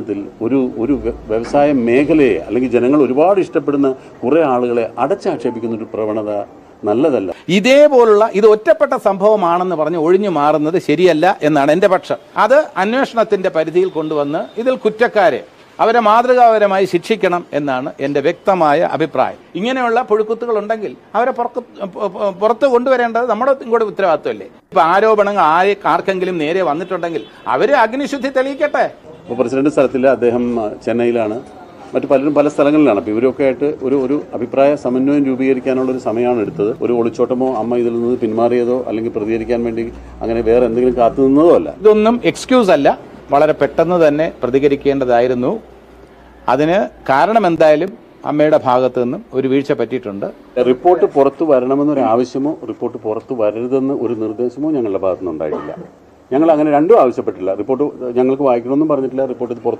സാഹചര്യത്തിൽ ഒരു വ്യവസായ മേഖലയെ അല്ലെങ്കിൽ ജനങ്ങൾ ഒരുപാട് ഇഷ്ടപ്പെടുന്ന കുറേ ആളുകളെ അടച്ചാക്ഷേപിക്കുന്ന ഒരു പ്രവണത നല്ലതല്ല. ഇതേപോലുള്ള ഇത് ഒറ്റപ്പെട്ട സംഭവമാണെന്ന് പറഞ്ഞ് ഒഴിഞ്ഞു മാറുന്നത് ശരിയല്ല എന്നാണ് എൻ്റെ പക്ഷം. അത് അന്വേഷണത്തിന്റെ പരിധിയിൽ കൊണ്ടുവന്ന് ഇതിൽ കുറ്റക്കാരെ അവരെ മാതൃകാപരമായി ശിക്ഷിക്കണം എന്നാണ് എൻ്റെ വ്യക്തമായ അഭിപ്രായം. ഇങ്ങനെയുള്ള പുഴുക്കുത്തുകൾ ഉണ്ടെങ്കിൽ അവരെ പുറത്ത് കൊണ്ടുവരേണ്ടത് നമ്മുടെ കൂടെ ഉത്തരവാദിത്വമല്ലേ? ഇപ്പൊ ആരോപണങ്ങൾ ആർക്കെങ്കിലും നേരെ വന്നിട്ടുണ്ടെങ്കിൽ അവര് അഗ്നിശുദ്ധി തെളിയിക്കട്ടെ. ഇപ്പോൾ പ്രസിഡന്റ് സ്ഥലത്തില്ല, അദ്ദേഹം ചെന്നൈയിലാണ്, മറ്റു പലരും പല സ്ഥലങ്ങളിലാണ്. അപ്പോൾ ഇവരൊക്കെ ആയിട്ട് ഒരു അഭിപ്രായ സമന്വയം രൂപീകരിക്കാനുള്ള ഒരു സമയമാണ് എടുത്തത്. ഒരു ഒളിച്ചോട്ടമോ അമ്മ ഇതിൽ നിന്ന് പിന്മാറിയതോ അല്ലെങ്കിൽ പ്രതികരിക്കാൻ വേണ്ടി അങ്ങനെ വേറെ എന്തെങ്കിലും കാത്തു നിന്നതോ അല്ല. ഇതൊന്നും എക്സ്ക്യൂസ് അല്ല. വളരെ പെട്ടെന്ന് തന്നെ പ്രതികരിക്കേണ്ടതായിരുന്നു. അതിന് കാരണം എന്തായാലും അമ്മയുടെ ഭാഗത്തു നിന്നും ഒരു വീഴ്ച പറ്റിയിട്ടുണ്ട്. റിപ്പോർട്ട് പുറത്തു വരണമെന്നൊരു ആവശ്യമോ റിപ്പോർട്ട് പുറത്തു വരരുതെന്ന് ഒരു നിർദ്ദേശമോ ഞങ്ങളുടെ ഭാഗത്തുനിന്ന് ഉണ്ടായിട്ടില്ല. ഞങ്ങൾ അങ്ങനെ രണ്ടും ആവശ്യപ്പെട്ടില്ല. റിപ്പോർട്ട് ഞങ്ങൾക്ക് വായിക്കണമെന്നും പറഞ്ഞിട്ടില്ല, റിപ്പോർട്ട് പുറത്ത്